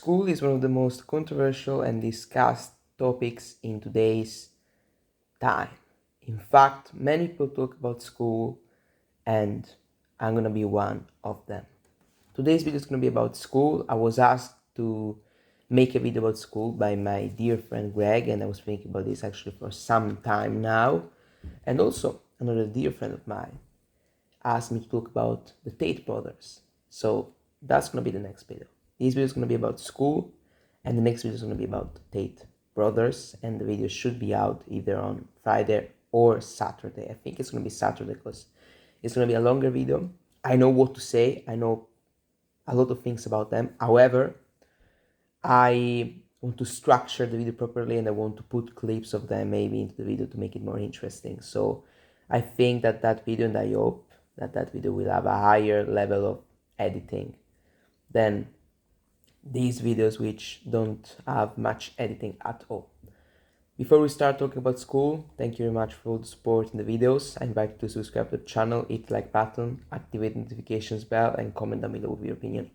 School is one of the most controversial and discussed topics in today's time. In fact, many people talk about school, and I'm gonna be one of them. Today's video is gonna be about school. I was asked to make a video about school by my dear friend Greg, and I was thinking about this actually for some time now. And also, another dear friend of mine asked me to talk about the Tate brothers. So that's gonna be the next video. This video is gonna be about school, and the next video is gonna be about Tate brothers, and the video should be out either on Friday or Saturday. I think it's gonna be Saturday because it's gonna be a longer video. I know what to say. I know a lot of things about them. However, I want to structure the video properly, and I want to put clips of them maybe into the video to make it more interesting. So I think that video, and I hope that video will have a higher level of editing than these videos which don't have much editing at all. Before we start talking about school, thank you very much for all the support in the videos. I invite you to subscribe to the channel, hit the like button, activate the notifications bell, and comment down below with your opinion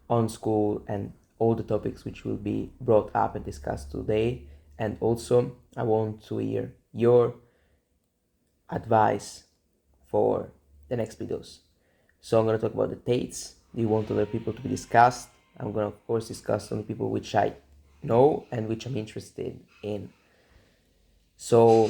on school and all the topics which will be brought up and discussed today. And also, I want to hear your advice for the next videos. So I'm going to talk about the Tates. Do you want other people to be discussed? I'm going to, of course, discuss some people which I know and which I'm interested in. So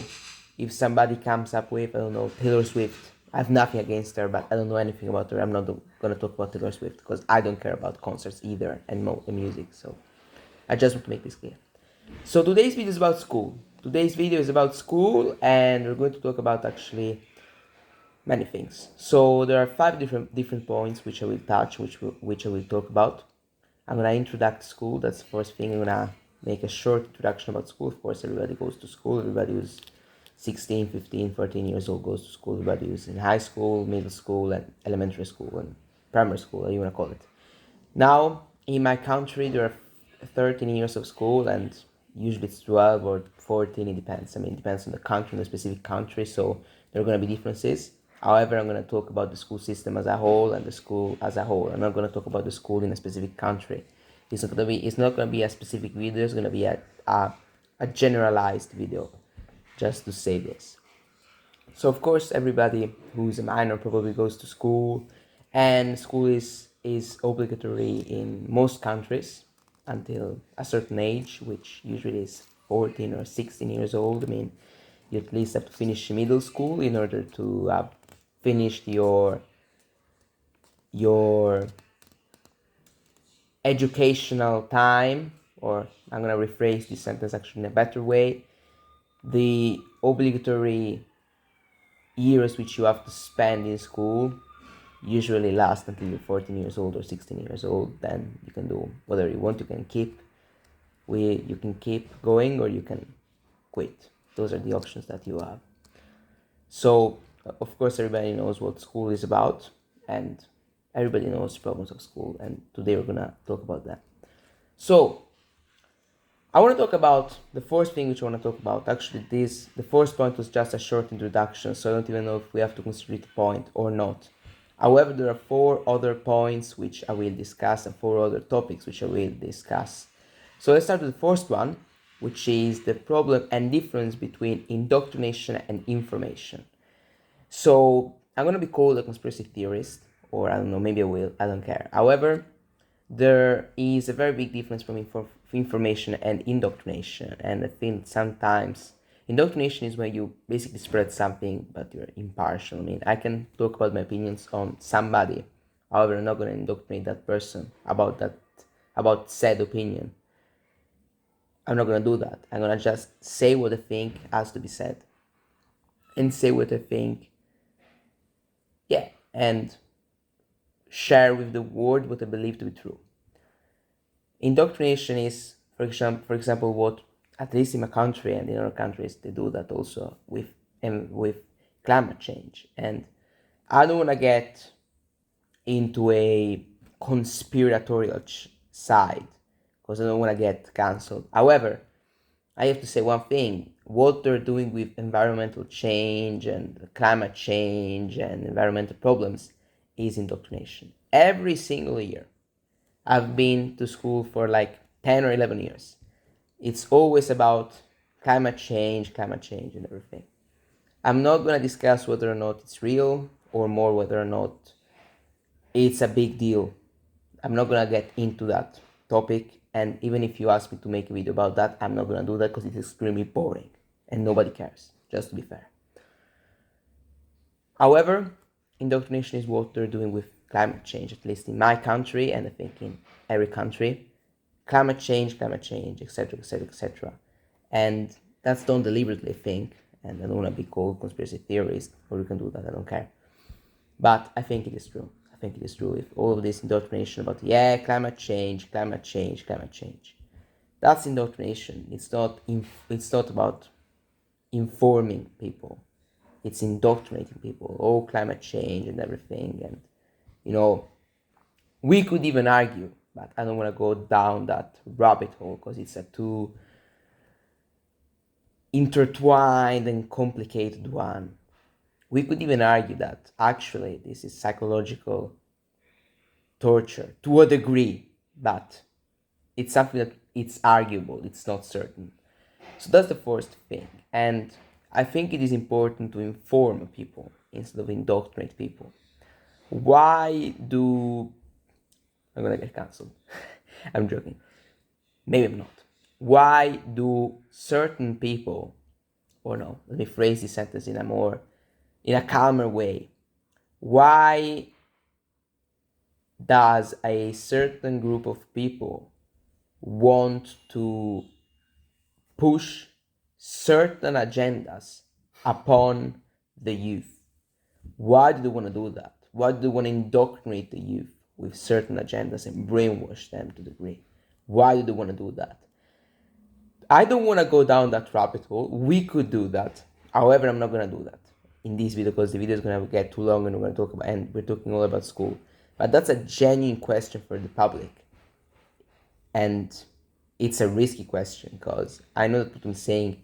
if somebody comes up with, I don't know, Taylor Swift, I have nothing against her, but I don't know anything about her. I'm not going to talk about Taylor Swift because I don't care about concerts either and music. So I just want to make this clear. So today's video is about school. Today's video is about school, and we're going to talk about actually many things. So there are 5 different points which I will touch, which I will talk about. I'm gonna introduce school. That's the first thing. I'm gonna make a short introduction about school. Of course, everybody goes to school. Everybody who's 16, 15, 14 years old goes to school. Everybody who's in high school, middle school, and elementary school, and primary school, how you wanna call it. Now, in my country, there are 13 years of school, and usually it's 12 or 14, it depends. I mean, it depends on the country, on the specific country, so there are going to be differences. However, I'm going to talk about the school system as a whole and the school as a whole. I'm not going to talk about the school in a specific country. It's not going to be a specific video, it's going to be a generalized video, just to say this. So, of course, everybody who's a minor probably goes to school, and school is obligatory in most countries until a certain age, which usually is 14 or 16 years old. I mean, you at least have to finish middle school in order to have finished your educational time, or I'm going to rephrase this sentence actually in a better way. The obligatory years which you have to spend in school usually last until you're 14 years old or 16 years old. Then you can do whatever you want. You can keep going, or you can quit. Those are the options that you have. So of course everybody knows what school is about, and everybody knows the problems of school, and today we're gonna talk about that. So I want to talk about the first thing which I want to talk about. Actually, the first point was just a short introduction, so I don't even know if we have to consider it a point or not. However, there are 4 other points which I will discuss, and 4 other topics which I will discuss. So let's start with the first one, which is the problem and difference between indoctrination and information. So I'm going to be called a conspiracy theorist, or I don't know, maybe I will, I don't care. However, there is a very big difference from information and indoctrination, and I think sometimes indoctrination is when you basically spread something but you're impartial. I mean, I can talk about my opinions on somebody, however, I'm not going to indoctrinate that person about said opinion. I'm not going to do that. I'm going to just say what I think has to be said, and say what I think, and share with the world what I believe to be true. Indoctrination is, for example, what, at least in my country and in other countries, they do that also with climate change. And I don't want to get into a conspiratorial side because I don't want to get cancelled. However, I have to say one thing: what they're doing with environmental change and climate change and environmental problems is indoctrination. Every single year, I've been to school for like 10 or 11 years. It's always about climate change and everything. I'm not going to discuss whether or not it's real or more whether or not it's a big deal. I'm not going to get into that topic. And even if you ask me to make a video about that, I'm not going to do that because it's extremely boring and nobody cares, just to be fair. However, indoctrination is what they're doing with climate change, at least in my country, and I think in every country. Climate change, etc., etc., etc. And that's done deliberately, I think, and I don't want to be called conspiracy theorist, or you can do that, I don't care. But I think it is true. I think it is true. If all of this indoctrination about, climate change, that's indoctrination. It's not about informing people. It's indoctrinating people. Oh, climate change and everything. And, we could even argue, but I don't want to go down that rabbit hole because it's a too intertwined and complicated one. We could even argue that actually this is psychological torture to a degree, but it's something that it's arguable, it's not certain. So that's the first thing. And I think it is important to inform people instead of indoctrinate people. Why do... I'm gonna get cancelled. I'm joking. Maybe I'm not. Why do certain people, or no, let me phrase this sentence in a calmer way. Why does a certain group of people want to push certain agendas upon the youth? Why do they want to do that? Why do they want to indoctrinate the youth with certain agendas and brainwash them to the degree? Why do they want to do that? I don't want to go down that rabbit hole. We could do that. However, I'm not going to do that in this video because the video is going to get too long and we're talking all about school. But that's a genuine question for the public. And it's a risky question because I know that what I'm saying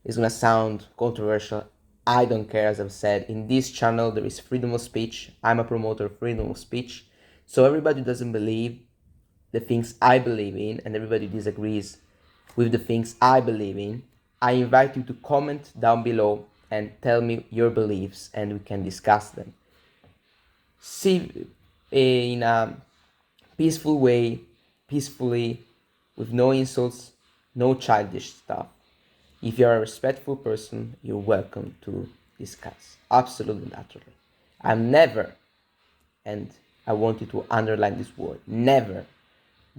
is going to sound controversial. I don't care, as I've said. In this channel, there is freedom of speech. I'm a promoter of freedom of speech. So everybody who doesn't believe the things I believe in and everybody who disagrees with the things I believe in, I invite you to comment down below and tell me your beliefs and we can discuss them. See, in a peaceful way, peacefully, with no insults, no childish stuff. If you're a respectful person, you're welcome to discuss. Absolutely naturally. I'm never, and I want you to underline this word, never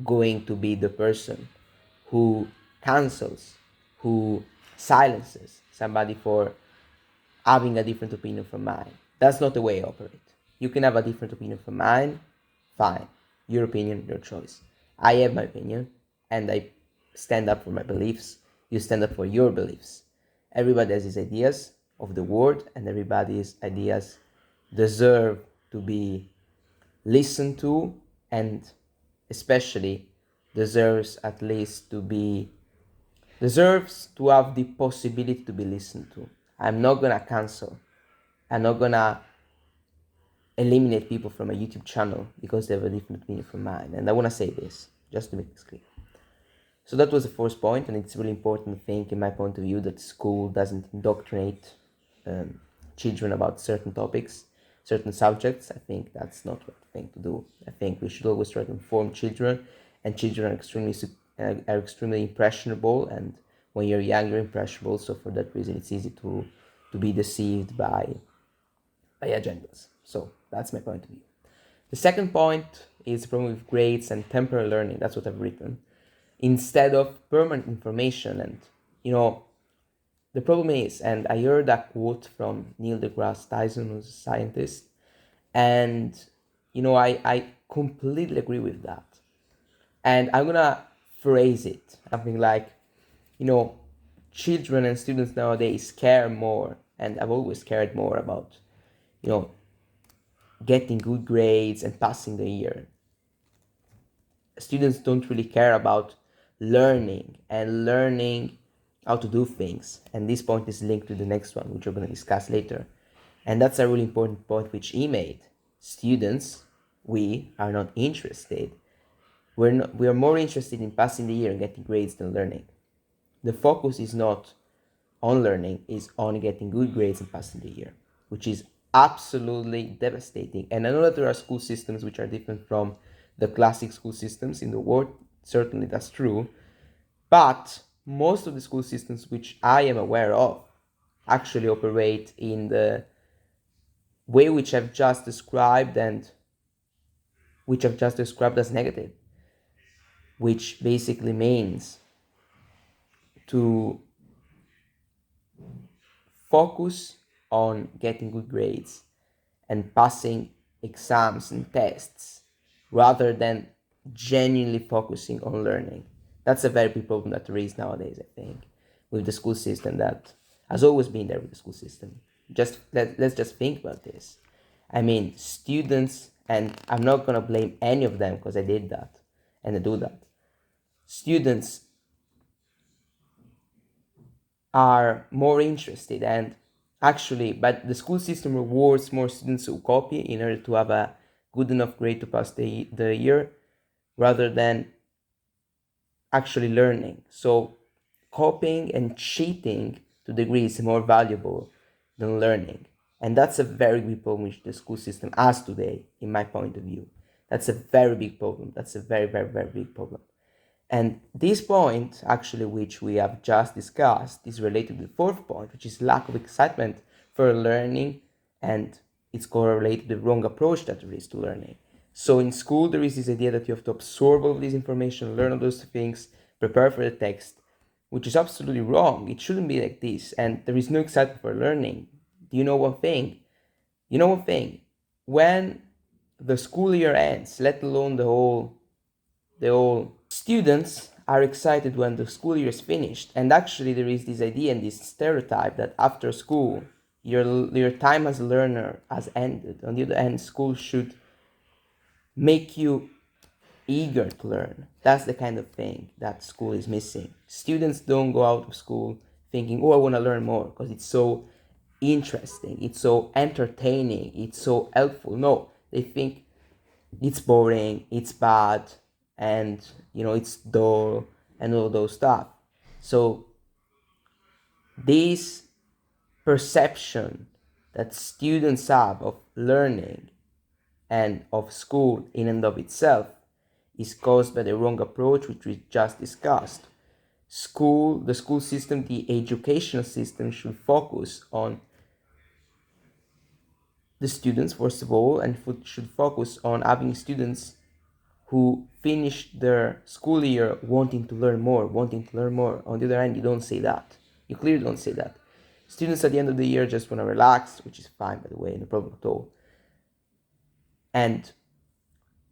going to be the person who cancels, who silences somebody for having a different opinion from mine. That's not the way I operate. You can have a different opinion from mine, fine. Your opinion, your choice. I have my opinion, and I stand up for my beliefs. You stand up for your beliefs. Everybody has his ideas of the world, and everybody's ideas deserve to be listened to, and especially deserves at least to be deserves to have the possibility to be listened to. I'm not gonna cancel. I'm not gonna eliminate people from a YouTube channel because they have a different opinion from mine. And I wanna say this, just to make this clear. So that was the first point, and it's really important to think, in my point of view, that school doesn't indoctrinate children about certain topics, certain subjects. I think that's not the right thing to do. I think we should always try to inform children, and children are extremely impressionable, and when you're young, you're impressionable. So for that reason, it's easy to be deceived by agendas. So that's my point of view. The second point is the problem with grades and temporary learning. That's what I've written. Instead of permanent information. And, the problem is, and I heard a quote from Neil deGrasse Tyson, who's a scientist, and, I completely agree with that. And I'm going to phrase it something like, children and students nowadays care more, and I've always cared more about, getting good grades and passing the year. Students don't really care about learning how to do things. And this point is linked to the next one, which we're going to discuss later. And that's a really important point which he made. Students, we are not interested We are more interested in passing the year and getting grades than learning. The focus is not on learning, is on getting good grades and passing the year, which is absolutely devastating. And I know that there are school systems which are different from the classic school systems in the world. Certainly that's true. But most of the school systems which I am aware of actually operate in the way which I've just described, and which I've just described as negative, which basically means to focus on getting good grades and passing exams and tests rather than genuinely focusing on learning. That's a very big problem that there is nowadays, I think, with the school system that has always been there with the school system. Let's just think about this. I mean, students, and I'm not going to blame any of them because I did that and I do that. Students are more interested, and actually, but the school system rewards more students who copy in order to have a good enough grade to pass the year rather than actually learning. So copying and cheating to degrees is more valuable than learning. And that's a very big problem which the school system has today, in my point of view. That's a very big problem. That's a very, very, very big problem. And this point, actually, which we have just discussed, is related to the fourth point, which is lack of excitement for learning, and it's correlated to the wrong approach that there is to learning. So in school, there is this idea that you have to absorb all of this information, learn all those things, prepare for the text, which is absolutely wrong. It shouldn't be like this, and there is no excitement for learning. Do you know one thing? You know one thing? When the school year ends, let alone the whole students are excited when the school year is finished. And actually there is this idea and this stereotype that after school your time as a learner has ended. On the other hand, school should make you eager to learn. That's the kind of thing that school is missing. Students don't go out of school thinking, oh, I want to learn more because it's so interesting, it's so entertaining, it's so helpful. No, they think it's boring, it's bad, and it's dull and all those stuff. So this perception that students have of learning and of school in and of itself is caused by the wrong approach which we just discussed. The school system, the educational system should focus on the students first of all, and should focus on having students who finish their school year wanting to learn more. On the other hand, you don't say that. You clearly don't say that. Students at the end of the year just want to relax, which is fine, by the way, no problem at all, and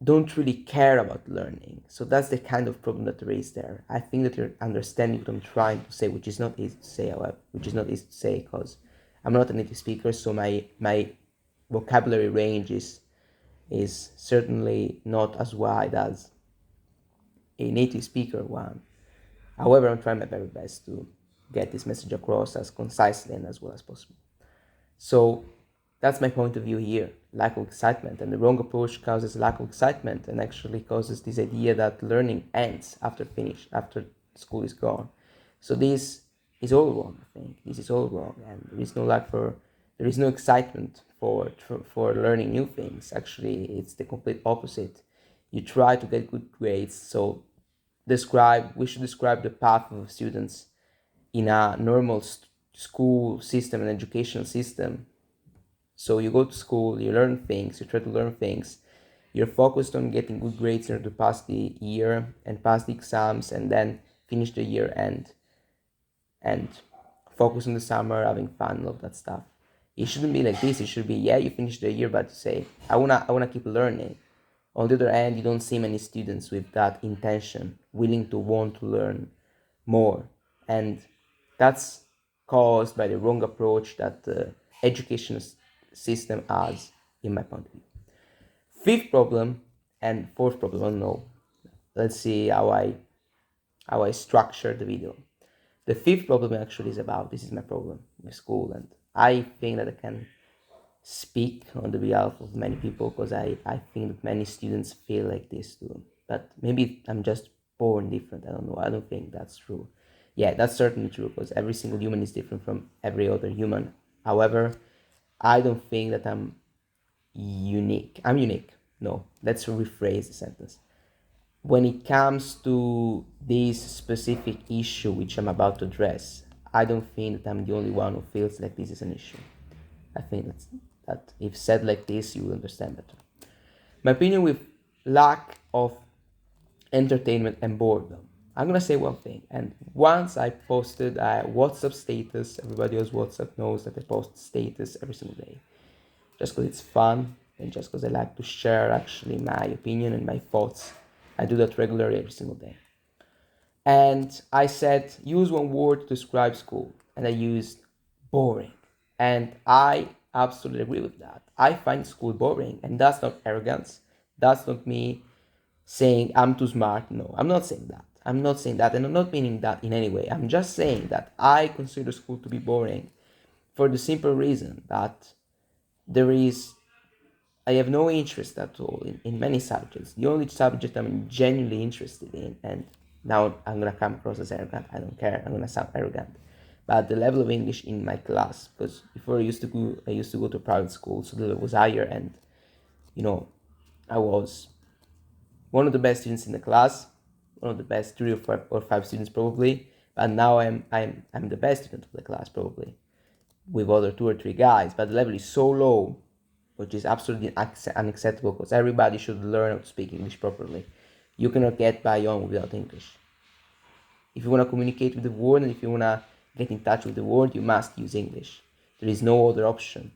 don't really care about learning. So that's the kind of problem that there is there. I think that you're understanding what I'm trying to say, which is not easy to say, however, because I'm not a native speaker, so my vocabulary range is certainly not as wide as a native speaker one. However, I'm trying my very best to get this message across as concisely and as well as possible. So that's my point of view here. Lack of excitement, and the wrong approach causes lack of excitement and actually causes this idea that learning ends after school is gone. So this is all wrong. I think this is all wrong, and there is no excitement for learning new things. Actually, it's the complete opposite. You try to get good grades. So we should describe the path of students in a normal school system and educational system. So you go to school, you learn things, you try to learn things, you're focused on getting good grades in order to pass the year and pass the exams and then finish the year and focus on the summer, having fun, all that stuff. It shouldn't be like this. It should be, yeah, you finish the year, but to say, I wanna keep learning. On the other hand, you don't see many students with that intention, willing to want to learn more. And that's caused by the wrong approach that the education system has, in my point of view. Fifth problem and fourth problem, I don't know. Let's see how I structure the video. The fifth problem actually is about, this is my problem with school, and I think that I can speak on the behalf of many people because I think that many students feel like this too. but maybe I'm just born different. I don't know. I don't think that's true. Yeah, that's certainly true because every single human is different from every other human. However, I don't think that I'm unique. I'm unique. No, let's rephrase the sentence. When it comes to this specific issue which I'm about to address, I don't think that I'm the only one who feels like this is an issue. I think that if said like this, you will understand better. My opinion with lack of entertainment and boredom. I'm gonna say one thing, and once I posted a WhatsApp status. Everybody else WhatsApp knows that I post status every single day, just because it's fun and just because I like to share actually my opinion and my thoughts. I do that regularly every single day. And I said, use one word to describe school, and I used boring. And I absolutely agree with that. I find school boring, and that's not arrogance. That's not me saying I'm too smart. No, I'm not saying that. I'm not saying that, and I'm not meaning that in any way. I'm just saying that I consider school to be boring for the simple reason that there is I have no interest at all in many subjects. The only subject I'm genuinely interested in, and now I'm gonna come across as arrogant. I don't care. I'm gonna sound arrogant, but the level of English in my class, because before I used to go to private school, so the level was higher, and you know, I was one of the best students in the class, one of the best three or five students probably. But now I'm the best student of the class probably, with other two or three guys. But the level is so low, which is absolutely unacceptable because everybody should learn how to speak English properly. You cannot get by on without English. If you want to communicate with the world and if you want to get in touch with the world, you must use English. There is no other option.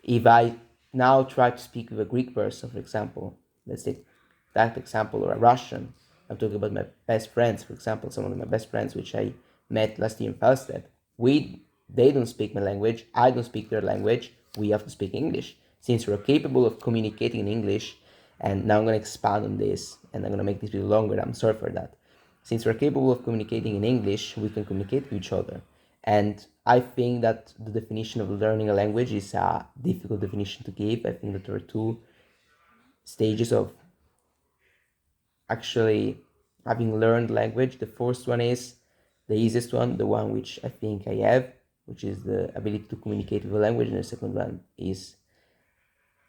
If I now try to speak with a Greek person, for example, let's take that example, or a Russian, I'm talking about my best friends, for example, some of my best friends, which I met last year in Falstead. They don't speak my language, I don't speak their language, we have to speak English. Since we're capable of communicating in English, and now I'm going to expand on this, and I'm going to make this video longer, I'm sorry for that. Since we're capable of communicating in English, we can communicate with each other. And I think that the definition of learning a language is a difficult definition to give. I think that there are two stages of actually having learned language. The first one is the easiest one, the one which I think I have, which is the ability to communicate with a language. And the second one is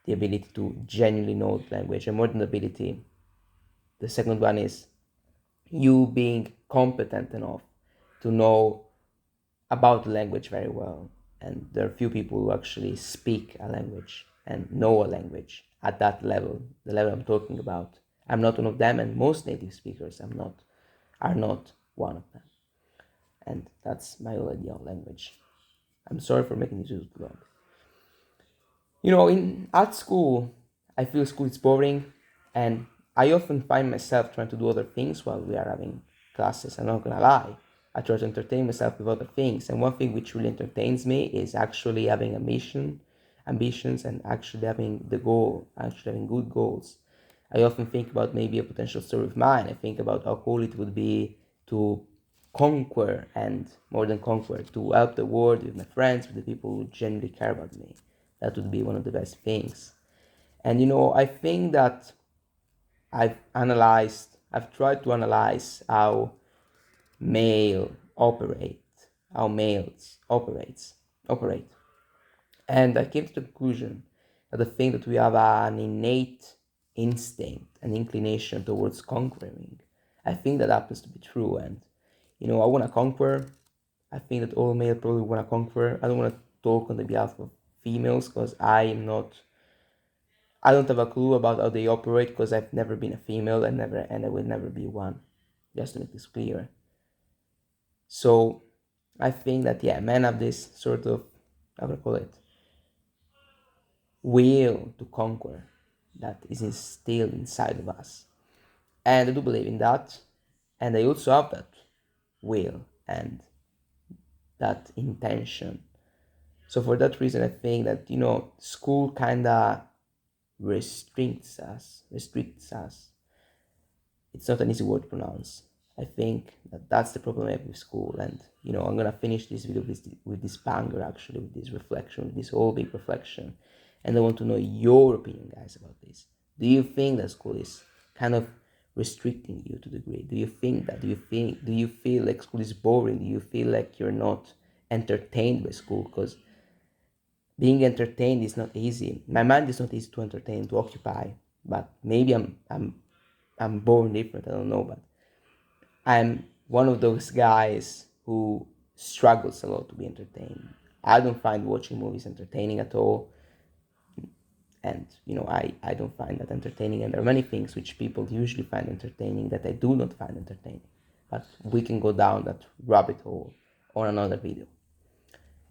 the ability to genuinely know the language. And more than the ability, the second one is you being competent enough to know about the language very well. And there are few people who actually speak a language and know a language at that level, the level I'm talking about. I'm not one of them, and most native speakers are not one of them. And that's my whole idea of language. I'm sorry for making this too long. In at school, I feel school is boring, and I often find myself trying to do other things while we are having classes. I'm not gonna lie. I try to entertain myself with other things, and one thing which really entertains me is actually having ambitions, and actually having the goal, actually having good goals. I often think about maybe a potential story of mine. I think about how cool it would be to conquer, and more than conquer, to help the world with my friends, with the people who genuinely care about me. That would be one of the best things. And I think that I've tried to analyze how male operate, how males operate. And I came to the conclusion that the thing that we have an innate instinct, an inclination towards conquering. I think that happens to be true. And, I want to conquer. I think that all male probably want to conquer. I don't want to talk on the behalf of females because I don't have a clue about how they operate because I've never been a female and I will never be one. Just to make this clear. So I think that men have this sort of, how do I call it, will to conquer that is instilled inside of us. And I do believe in that. And I also have that will and that intention. So for that reason, I think that, school kind of restricts us. It's not an easy word to pronounce. I think that that's the problem I have with school. And, I'm going to finish this video with this banger, actually, with this reflection, with this whole big reflection. And I want to know your opinion, guys, about this. Do you think that school is kind of restricting you to degree? Do you think that? Do you feel like school is boring? Do you feel like you're not entertained by school? Because being entertained is not easy. My mind is not easy to entertain, to occupy. But maybe I'm born different. I don't know, but I'm one of those guys who struggles a lot to be entertained. I don't find watching movies entertaining at all. And I don't find that entertaining, and there are many things which people usually find entertaining that I do not find entertaining, but we can go down that rabbit hole on another video,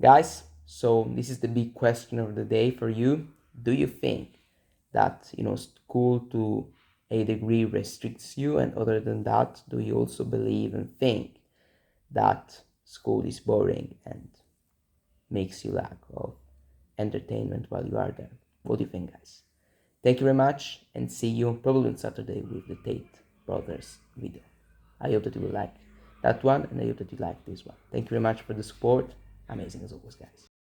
guys. So this is the big question of the day for you. Do you think that school to a degree restricts you, and other than that, do you also believe and think that school is boring and makes you lack of entertainment while you are there? What do you think, guys? Thank you very much, and see you probably on Saturday with the Tate Brothers video. I hope that you will like that one, and I hope that you like this one. Thank you very much for the support. Amazing as always, guys.